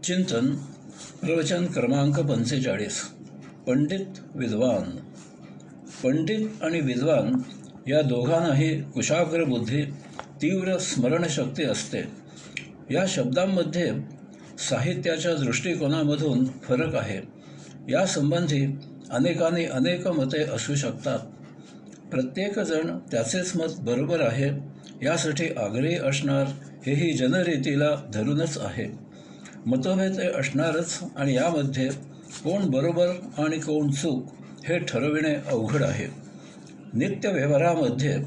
चिंतन प्रवचन क्रमांक 45. पंडित विद्वान. पंडित आणि विद्वान या दोघांनाही कुशाग्र बुद्धी, तीव्र स्मरणशक्ती असते. या शब्दांमध्ये साहित्याच्या दृष्टिकोनामधून फरक आहे. या संबंधी अनेकांनी अनेक मते असू शकतात. प्रत्येकजण त्याचेच मत बरोबर आहे यासाठी आग्रही असणार हेही जनरीतीला धरूनच आहे. मतभेद असणारच आणि यामध्ये कोण बरोबर आणि कोण चूक हे ठरविणे अवघड आहे. नित्यव्यवहारामध्ये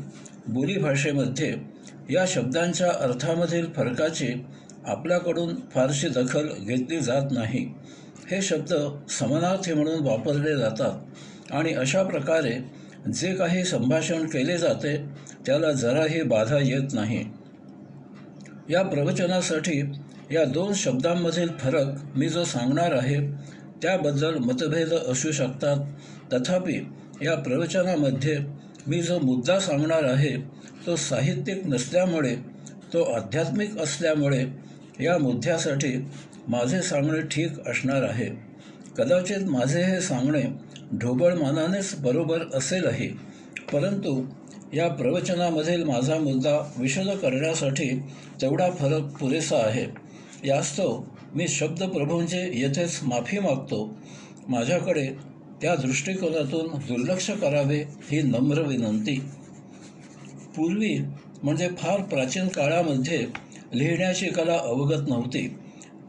बोलीभाषेमध्ये या शब्दांच्या अर्थामधील फरकाची आपल्याकडून फारशी दखल घेतली जात नाही. हे शब्द समानार्थी म्हणून वापरले जातात आणि अशा प्रकारे जे काही संभाषण केले जाते त्याला जराही बाधा येत नाही. या प्रवचनासाठी या दोन शब्दांमधील फरक मी जो सांगणार आहे त्याबद्दल मतभेद असू शकतात. तथापि या प्रवचनामध्ये मी जो मुद्दा सांगणार आहे तो साहित्यिक नसल्यामुळे, तो आध्यात्मिक असल्यामुळे या मुद्द्यासाठी माझे सांगणे ठीक असणार आहे. कदाचित माझे हे सांगणे ढोबळमानानेच बरोबर असेलही, परंतु या प्रवचनामधील माझा मुद्दा विशद करण्यासाठी तेवढा फरक पुरेसा आहे. यास्तव मी शब्दप्रभूंची येथेच माफी मागतो. माझ्याकडे त्या दृष्टिकोनातून दुर्लक्ष करावे ही नम्र विनंती. पूर्वी म्हणजे फार प्राचीन काळामध्ये लिहिण्याची कला अवगत नव्हती.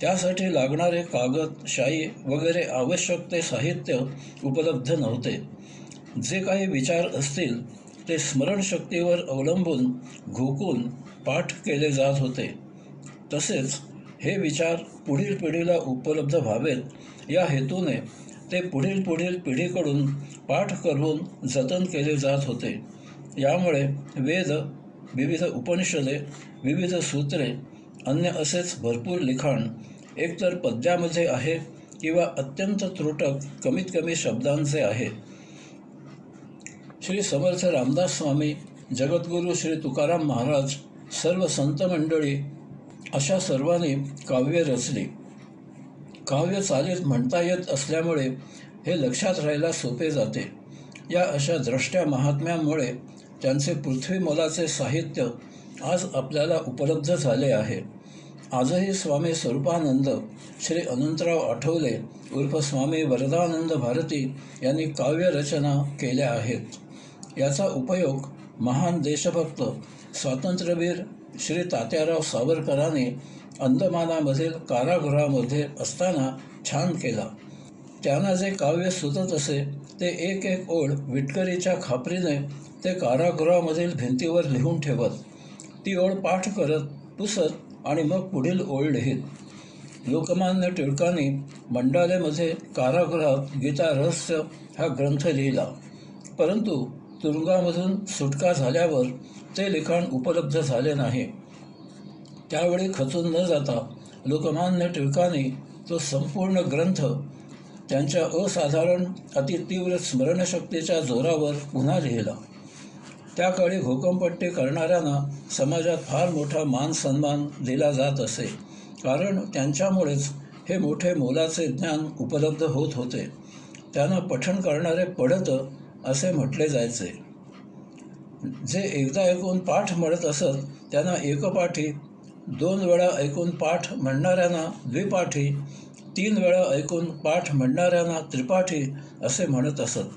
त्यासाठी लागणारे कागद, शाई वगैरे आवश्यक ते साहित्य उपलब्ध नव्हते. जे काही विचार असतील ते स्मरणशक्तीवर अवलंबून घोकून पाठ केले जात होते. तसेच हे विचार पुढील पिढीला उपलब्ध व्हावेत या हेतूने ते पुढील पिढीकडून पाठ करून जतन केले जात होते. यामुळे वेद, विविध उपनिषदे, विविध सूत्रे, अन्य असेच भरपूर लिखाण एकतर पद्यामध्ये आहे किंवा अत्यंत त्रुटक कमीत कमी शब्दांचे आहे. श्री समर्थ रामदास स्वामी, जगद्गुरू श्री तुकाराम महाराज, सर्व संत मंडळी अशा सर्वांनी काव्य रचली. काव्य चालीत म्हणता येत असल्यामुळे हे लक्षात राहायला सोपे जाते. या अशा द्रष्ट्या महात्म्यांमुळे त्यांचे पृथ्वी मोलाचे साहित्य आज आपल्याला उपलब्ध झाले आहे. आजही स्वामी स्वरूपानंद, श्री अनंतराव आठवले उर्फ स्वामी वरदानंद भारती यांनी काव्यरचना केल्या आहेत. याचा उपयोग महान देशभक्त स्वातंत्र्यवीर श्री तात्याराव सावरकरांनी अंदमानामधील कारागृहामध्ये असताना छान केला. त्यांना जे काव्य सुचत असे ते एक एक ओळ विटकरीच्या खापरीने ते कारागृहामधील भिंतीवर लिहून ठेवत, ती ओळ पाठ करत, पुसत आणि मग पुढील ओळ लिहित. लोकमान्य टिळकांनी मंडालेमध्ये कारागृहात गीता रहस्य हा ग्रंथ लिहिला, परंतु तुरुंगामधून सुटका झाल्यावर ते लिखाण उपलब्ध झाले नाही. त्यावेळी खचून न जाता लोकमान्य टिळकांनी तो संपूर्ण ग्रंथ त्यांच्या असाधारण अतितीव्र स्मरणशक्तीच्या जोरावर पुन्हा लिहिला. त्या काळी घोकंपट्टी करणाऱ्यांना समाजात फार मोठा मान सन्मान दिला जात असे, कारण त्यांच्यामुळेच हे मोठे मोलाचे ज्ञान उपलब्ध होत होते. त्यांना पठण करणारे पढत असे म्हटले जायचे. जे एकदा ऐकून पाठ म्हणत असत त्यांना एकपाठी, 2 वेळा ऐकून पाठ म्हणणाऱ्यांना द्विपाठी, 3 वेळा ऐकून पाठ म्हणणाऱ्यांना त्रिपाठी असे म्हणत असत.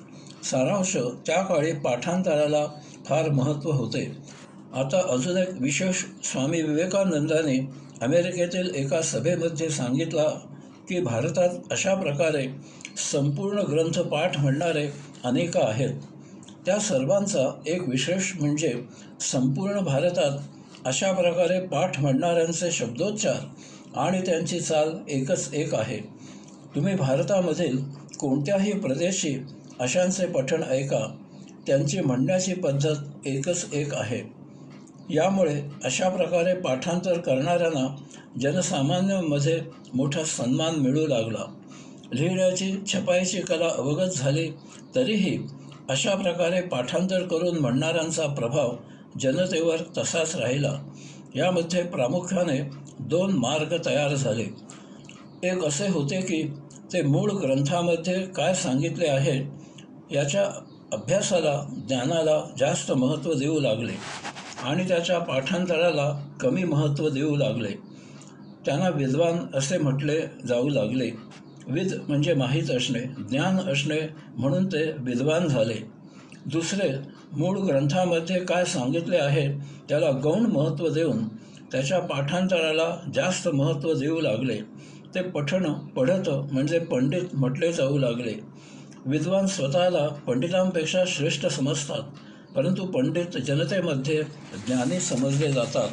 सारांश, त्या काळी पाठांतराला फार महत्त्व होते. आता अजून एक विशेष स्वामी विवेकानंदांनी अमेरिकेतील एका सभेमध्ये सांगितला की भारतात अशा प्रकारे संपूर्ण ग्रंथ पाठ म्हणणारे अनेक आहेत. त्या सर्वांचा एक विशेष म्हणजे संपूर्ण भारतात अशा प्रकारे पाठ म्हणणाऱ्यांचे शब्दोच्चार आणि त्यांची चाल एकच एक आहे. तुम्ही भारतामधील कोणत्याही प्रदेशी अशांचे पठण ऐका, त्यांची म्हणण्याची पद्धत एकच एक आहे. यामुळे अशा प्रकारे पाठांतर करणाऱ्यांना जनसामान्यांमध्ये मोठा सन्मान मिळू लागला. लिहिण्याची, छपाईची कला अवगत झाली तरीही अशा प्रकारे पाठांतर करून म्हणणाऱ्यांचा प्रभाव जनतेवर तसाच राहिला. यामध्ये प्रामुख्याने 2 मार्ग तयार झाले. एक असे होते की ते मूळ ग्रंथामध्ये काय सांगितले आहे याच्या अभ्यासाला, ज्ञानाला जास्त महत्त्व देऊ लागले आणि त्याच्या पाठांतराला कमी महत्त्व देऊ लागले. त्यांना विद्वान असे म्हटले जाऊ लागले. विद म्हणजे माहीत असणे, ज्ञान असणे, म्हणून ते विद्वान झाले. दुसरे, मूळ ग्रंथामध्ये काय सांगितले आहे त्याला गौण महत्त्व देऊन त्याच्या पाठांतराला जास्त महत्त्व देऊ लागले. ते पढत म्हणजे पंडित म्हटले जाऊ लागले. विद्वान स्वतःला पंडितांपेक्षा श्रेष्ठ समजतात, परंतु पंडित जनतेमध्ये ज्ञानी समजले जातात.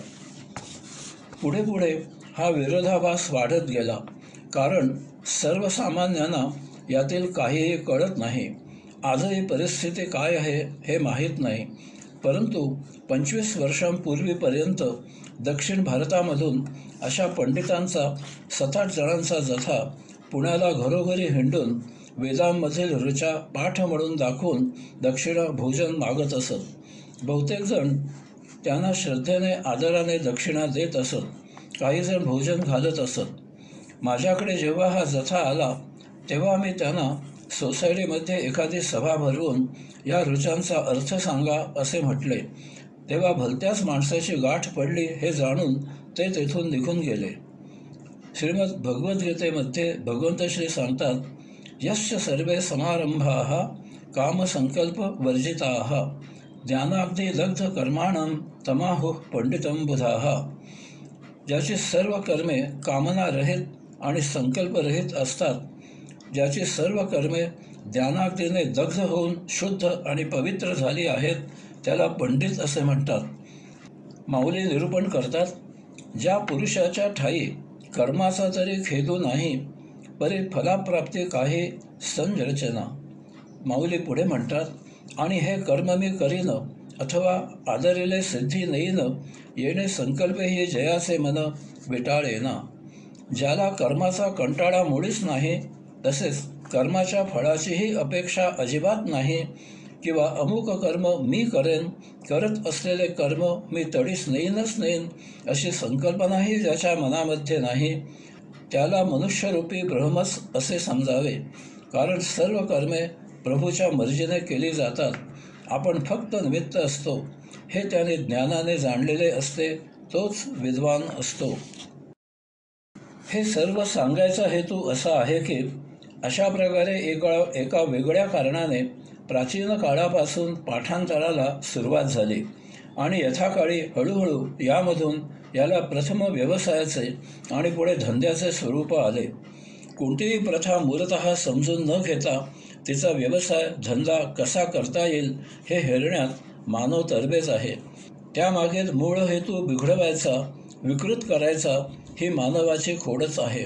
पुढे पुढे हा विरोधाभास वाढत गेला, कारण सर्वसामान्यांना यातील काहीही कळत नाही. आजही परिस्थिती काय आहे हे माहीत नाही, परंतु 25 वर्षांपूर्वीपर्यंत दक्षिण भारतामधून अशा पंडितांचा 67 जणांचा जथा पुण्याला घरोघरी हिंडून वेदांमधील ऋचा पाठ म्हणून दाखवून दक्षिणा भोजन मागत असत. बहुतेक जण त्यांना श्रद्धेने आदराने दक्षिणा देत असत. काही जण भोजन घालत असत. माझ्याकडे जेव्हा हा जथा आला तेव्हा मी त्यांना सोसायटीमध्ये एखादी सभा भरवून या ऋचांचा अर्थ सांगा असे म्हटले. तेव्हा भलत्याच माणसाची गाठ पडली हे जाणून ते तेथून निघून गेले. श्रीमद भगवद्गीतेमध्ये भगवंत श्री सांगतात, यस्य सर्वे समारंभाः कामसंकल्प वर्जिताः ज्ञानाग्नी दग्ध कर्माणं तमाहुः पंडितं बुधाः. ज्याची सर्व कर्मे कामनारहित आणि संकल्परहित असतात, ज्याची सर्व कर्मे ज्ञानाग्नीने दग्ध होऊन शुद्ध आणि पवित्र झाली आहेत, त्याला पंडित असे म्हणतात. माऊली निरूपण करतात, ज्या पुरुषाच्या ठाई कर्माचा तरी खेदू नाही, परी फलाप्राप्ती काही संरचना. माऊली पुढे म्हणतात, आणि हे कर्म मी करीन अथवा आदरिले सिद्धी नेईन, येणे संकल्पही जयाचे मन विटाळेना. ज्याला कर्माचा कंटाळा मुळीच नाही, तसेच कर्माच्या फळाचीही अपेक्षा अजिबात नाही, किंवा अमुक कर्म मी करेन, करत असलेले कर्म मी तडीस नेईनच नेईन अशी संकल्पनाही ज्याच्या मनामध्ये नाही, त्याला मनुष्यरूपी ब्रह्मच असे समजावे. कारण सर्व कर्मे प्रभूच्या मर्जीने केली जातात. आपण फक्त निमित्त असतो. हे त्याने ज्ञानाने जाणलेले असते, तोच विद्वान असतो. हे सर्व सांगायचा हेतू असा आहे की अशा प्रकारे एका वेगळ्या कारणाने प्राचीन काळापासून पाठांतराला सुरुवात झाली आणि यथाकाळी हळूहळू यामधून याला प्रथम व्यवसायाचे आणि पुढे धंद्याचे स्वरूप आले. कोणतीही प्रथा मूलतः समजून न घेता तिचा व्यवसाय धंदा कसा करता येईल हे हेरण्यात मानव तरबेज आहे. त्यामागील मूळ हेतू बिघडवायचा, विकृत करायचा ही मानवाची खोडच आहे.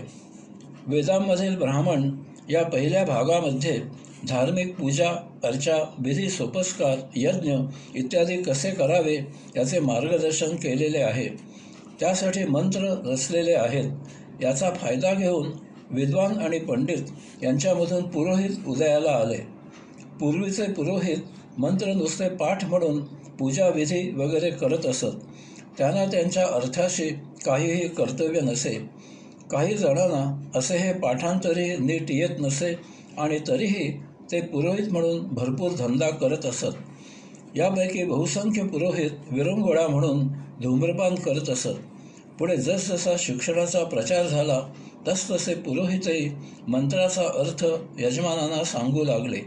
वेदांमधील ब्राह्मण या पहिल्या भागामध्ये धार्मिक पूजा, अर्चा, विधी, सोपस्कार, यज्ञ इत्यादी कसे करावे याचे मार्गदर्शन केलेले आहे. त्यासाठी मंत्र रचलेले आहेत. याचा फायदा घेऊन विद्वान आणि पंडित यांच्यामधून पुरोहित उदयाला आले. पूर्वीचे पुरोहित मंत्र नुसते पाठ म्हणून पूजाविधी वगैरे करत असत. त्यांना त्यांच्या अर्थाशी काहीही कर्तव्य नसे. काही जणांना असे हे पाठांतरी नीट येत नसे आणि तरीही ते पुरोहित म्हणून भरपूर धंदा करत असत. यापैकी बहुसंख्य पुरोहित विरंगुळा म्हणून धूम्रपान करत असत. पुढे जसजसा शिक्षणाचा प्रचार झाला तसतसे पुरोहितही मंत्राचा अर्थ यजमानांना सांगू लागले.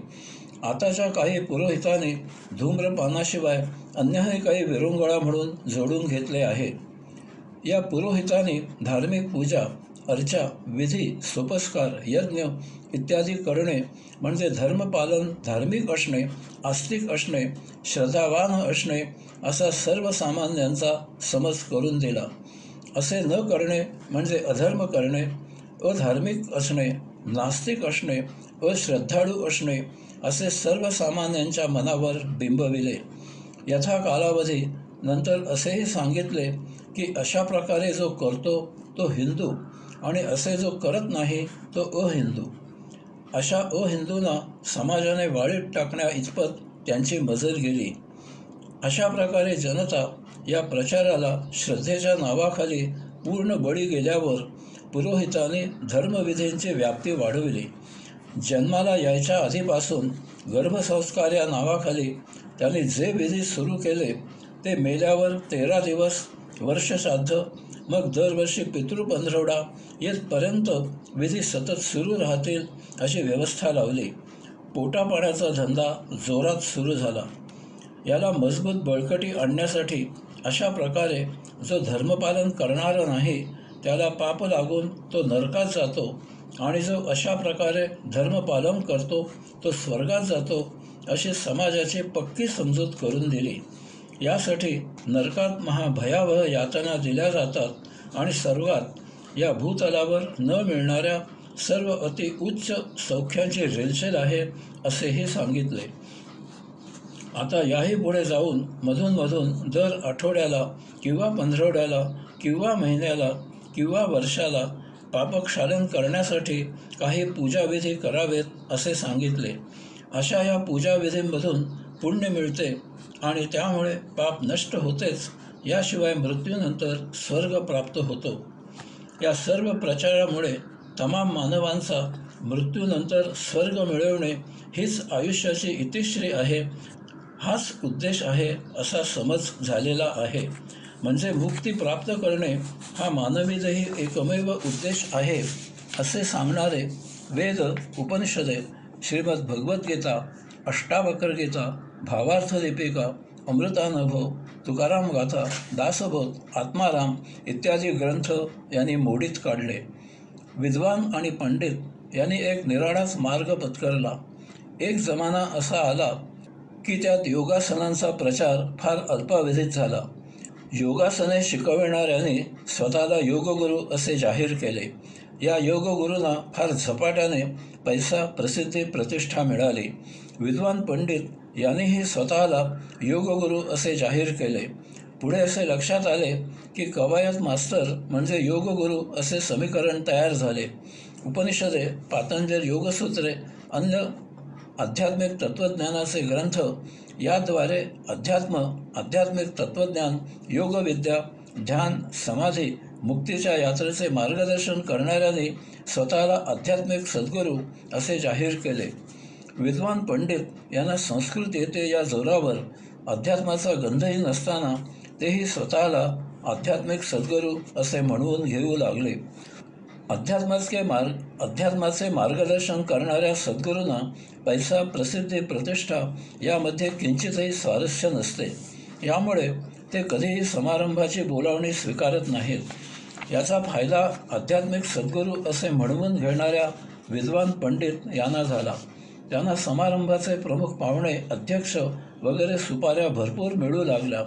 आताच्या काही पुरोहितांनी धूम्रपानाशिवाय अन्यही काही विरंगुळा म्हणून जोडून घेतले आहे. या पुरोहितांनी धार्मिक पूजा, अर्चा, विधी, सोपस्कार, यज्ञ इत्यादी करणे म्हणजे धर्मपालन धार्मिक असणे, आस्तिक असणे, श्रद्धावान असणे असा सर्वसामान्यांचा समज करून दिला. असे न करणे म्हणजे अधर्म करणे, अधार्मिक असणे, नास्तिक असणे, अश्रद्धाळू असणे असे सर्वसामान्यांच्या मनावर बिंबविले. यथा कालावधी नंतर असेही सांगितले की अशा प्रकारे जो करतो तो हिंदू आणि असे जो करत नाही तो अहिंदू. अशा अहिंदूंना समाजाने वाळीत टाकण्या इतपत त्यांची मजल गेली. अशा प्रकारे जनता या प्रचाराला श्रद्धेच्या नावाखाली पूर्ण बळी गेल्यावर पुरोहितांनी धर्मविधींची व्याप्ती वाढविली. जन्माला यायच्या आधीपासून गर्भसंस्कार या नावाखाली त्यांनी जे विधी सुरू केले ते मेल्यावर 13 दिवस वर्षश्राद्ध, मग दरवर्षी पितृपंधरवडा येथपर्यंत विधी सतत सुरू राहतील अशी व्यवस्था लावली. पोटापाण्याचा धंदा जोरात सुरू झाला. याला मजबूत बळकटी आणण्यासाठी अशा प्रकारे जो धर्मपालन करणारा नाही त्याला पाप लागून तो नरकात जातो आणि जो अशा प्रकारे धर्मपालन करतो तो स्वर्गात जातो अशी समाजाची पक्की समजूत करून दिली. यासाठी नरकात महाभयावह यातना दिल्या जातात आणि स्वर्गात या भूतलावर न मिळणाऱ्या सर्व अति उच्च सौख्यांची रेलचेल आहे असेही सांगितले. आता याही पुढे जाऊन मधून दर आठवड्याला किंवा पंधरवड्याला किंवा महिन्याला किंवा वर्षाला पापक्षालन करण्यासाठी काही पूजाविधी करावेत असे सांगितले. अशा या पूजाविधींमधून पुण्य मिळते आणि त्यामुळे पाप नष्ट होतेच, याशिवाय मृत्यूनंतर स्वर्ग प्राप्त होतो. या सर्व प्रचारामुळे तमाम मानवांचा मृत्यूनंतर स्वर्ग मिळवणे हीच आयुष्याची इतिश्री आहे, हाच उद्देश आहे असा समज झालेला आहे. म्हणजे मुक्ती प्राप्त करणे हा मानवीतही एकमेव उद्देश आहे असे सांगणारे वेद, उपनिषदे, श्रीमद भगवद्गीता, अष्टावक्र गीता, भावार्थ दीपिका, अमृतानुभव, तुकाराम गाथा, दासबोध, आत्माराम इत्यादी ग्रंथ यांनी मोडीत काढले. विद्वान आणि पंडित यांनी एक निराळाच मार्ग पत्करला. एक जमाना असा आला की त्यात योगासनांचा प्रचार फार अल्पावधीत झाला. योगासने शिकविणाऱ्यांनी स्वतःला योगगुरू असे जाहीर केले. या योगगुरूंना फार झपाट्याने पैसा, प्रसिद्धी, प्रतिष्ठा मिळाली. विद्वान पंडित यांनीही स्वतःला योगगुरू असे जाहीर केले. पुढे असे लक्षात आले की कवायत मास्तर म्हणजे योगगुरू असे समीकरण तयार झाले. उपनिषदे, पातंजल योगसूत्रे, अन्य आध्यात्मिक तत्त्वज्ञानाचे ग्रंथ याद्वारे आध्यात्मिक तत्त्वज्ञान, योगविद्या, ध्यान, समाधी, मुक्तीच्या यात्रेचे मार्गदर्शन करणाऱ्यांनी स्वतःला आध्यात्मिक सद्गुरू असे जाहीर केले. विद्वान पंडित यांना संस्कृत येते या जोरावर अध्यात्माचा गंधही नसताना तेही स्वतःला आध्यात्मिक सद्गुरू असे म्हणवून घेऊ लागले. अध्यात्माचे मार्गदर्शन करणाऱ्या सद्गुरूंना पैसा, प्रसिद्धी, प्रतिष्ठा यामध्ये किंचितही स्वारस्य नसते. यामुळे ते कधीही समारंभाची बोलावणी स्वीकारत नाहीत. याचा फायदा आध्यात्मिक सद्गुरू असे म्हणवून घेणाऱ्या विद्वान पंडित यांना झाला. त्यांना समारंभाचे प्रमुख पाहुणे, अध्यक्ष वगैरे सुपाऱ्या भरपूर मिळू लागल्या.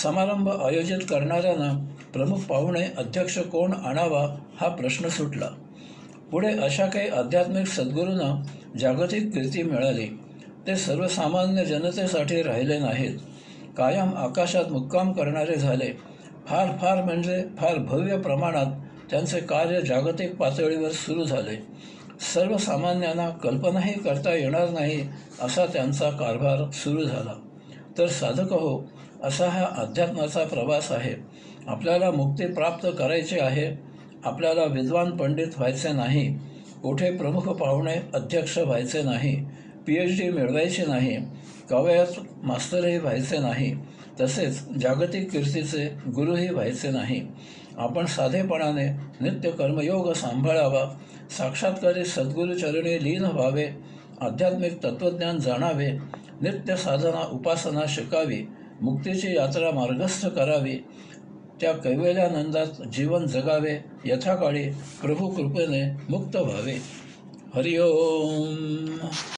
समारंभ आयोजित करणाऱ्यांना प्रमुख पाहुणे, अध्यक्ष कोण आणावा हा प्रश्न सुटला. पुढे अशा काही आध्यात्मिक सद्गुरूंना जागतिक कीर्ती मिळाली. ते सर्वसामान्य जनतेसाठी राहिले नाहीत, कायम आकाशात मुक्काम करणारे झाले. फार म्हणजे फार भव्य प्रमाणात त्यांचे कार्य जागतिक पातळीवर सुरू झाले. सर्वसामान्यांना कल्पनाही करता येणार नाही असा त्यांचा कारभार सुरू झाला. तर साधक हो, असा हा अध्यात्माचा प्रवास आहे. आपल्याला मुक्ती प्राप्त करायची आहे. आपल्याला विद्वान पंडित व्हायचे नाही, कोठे प्रमुख पाहुणे, अध्यक्ष व्हायचे नाही, PhD मिळवायची नाही, कवयत मास्तरही व्हायचे नाही, तसेच जागतिक कीर्तीचे गुरुही व्हायचे नाही. आपण साधेपणाने नित्य कर्मयोग सांभाळावा, साक्षात्कारी सद्गुरूचरणी लीन व्हावे, आध्यात्मिक तत्त्वज्ञान जाणावे, नित्य साधना उपासना शिकावी, मुक्तीची यात्रा मार्गस्थ करावी, त्या कैवल्यानंदात जीवन जगावे, यथाकाळी प्रभू कृपेने मुक्त व्हावे. हरिओम.